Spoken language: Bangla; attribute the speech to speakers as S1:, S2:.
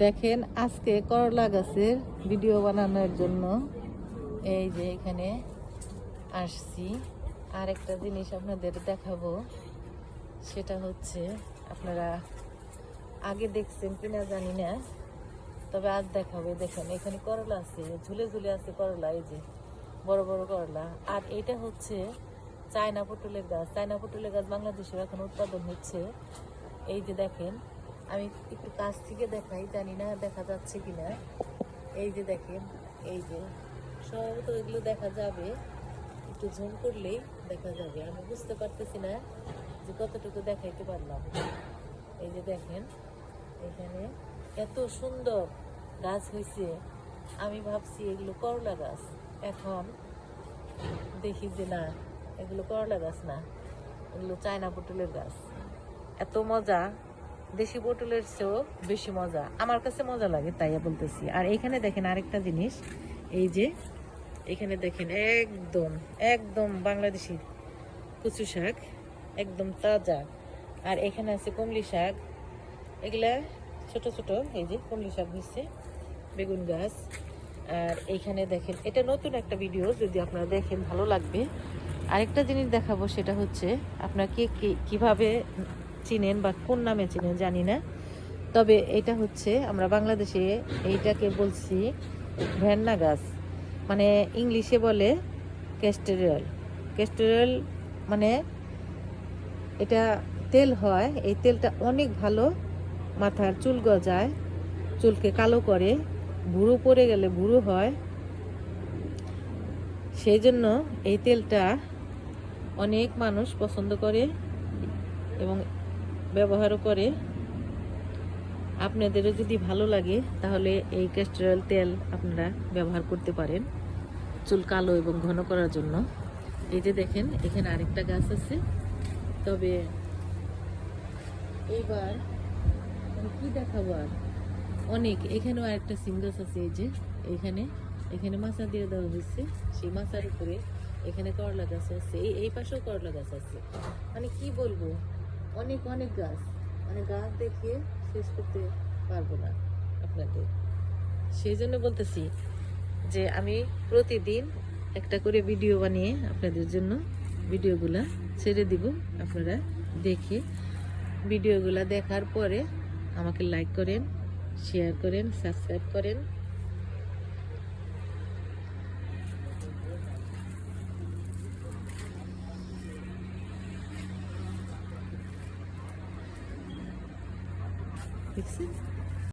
S1: দেখেন আজকে করলা গাছের ভিডিও বানানোর জন্য এই যে এখানে আসছি। আর একটা জিনিস আপনাদের দেখাবো, সেটা হচ্ছে আপনারা আগে দেখছেন কিনা জানি না, তবে আজ দেখাবো। দেখেন এখানে করলা আছে, ঝুলে ঝুলে আছে করলা, এই যে বড় বড় করলা। আর এটা হচ্ছে চায়না পটলের গাছ। চায়না পটলের গাছ বাংলাদেশের এখন উৎপাদন হচ্ছে। এই যে দেখেন, আমি একটু কাছ থেকে দেখাই, জানি না দেখা যাচ্ছে কিনা। এই যে দেখেন, এই যে সম্ভবত এগুলো দেখা যাবে, একটু ঝুম করলেই দেখা যাবে। আমি বুঝতে পারতেছি না যে কতটুকু দেখাইতে পারলাম। এই যে দেখেন এখানে এত সুন্দর গাছ হয়েছে, আমি ভাবছি এগুলো করলা গাছ, এখন দেখি যে না, এগুলো করলা গাছ না, এগুলো চায়না পটলের গাছ। এত মজা, দেশি পটলের চেয়েও বেশি মজা, আমার কাছে মজা লাগে তাই বলতেছি। আর এখানে দেখেন আরেকটা জিনিস, এই যে এখানে দেখেন একদম একদম বাংলাদেশি কচু শাক, একদম তাজা। আর এখানে আছে কমলি শাক, এগুলা ছোট ছোট, এই যে কমলি শাক হচ্ছে, বেগুন গাছ। আর এইখানে দেখেন, এটা নতুন একটা ভিডিও, যদি আপনারা দেখেন ভালো লাগবে। আরেকটা জিনিস দেখাবো, সেটা হচ্ছে আপনারা কিভাবে চিনেন বা কোন নামে চিনেন জানি না, তবে এটা হচ্ছে আমরা বাংলাদেশে এইটাকে বলছি ভেন্না গাছ, মানে ইংলিশে বলে ক্যাস্টর অয়েল। মানে এটা তেল হয়, এই তেলটা অনেক ভালো, মাথার চুল গজায়, চুলকে কালো করে, ভুরু পড়ে গেলে ভুরু হয়, সেই জন্য এই তেলটা অনেক মানুষ পছন্দ করে এবং ব্যবহারও করে। আপনাদেরও যদি ভালো লাগে তাহলে এই ক্যাস্টর অয়েল তেল আপনারা ব্যবহার করতে পারেন চুল কালো এবং ঘন করার জন্য। এই যে দেখেন এখানে আরেকটা গাছ আছে, তবে এইবার আমি কি দেখাবো আর, অনেক এখানেও আরেকটা সিম গাছ আছে। এই যে এখানে মাচা দিয়ে দেওয়া হয়েছে, সেই মাচার উপরে এখানে করলা গাছ আছে, এই পাশেও করলা গাছ আছে। মানে কি বলবো, অনেক অনেক গাছ, মানে গাছ দেখিয়ে শেষ করতে পারবো না আপনাদের। সেই জন্য বলতেছি যে আমি প্রতিদিন একটা করে ভিডিও বানিয়ে আপনাদের জন্য ভিডিওগুলা ছেড়ে দিব। আপনারা দেখে ভিডিওগুলা দেখার পরে আমাকে লাইক করেন, শেয়ার করেন, সাবস্ক্রাইব করেন। দেখছেন?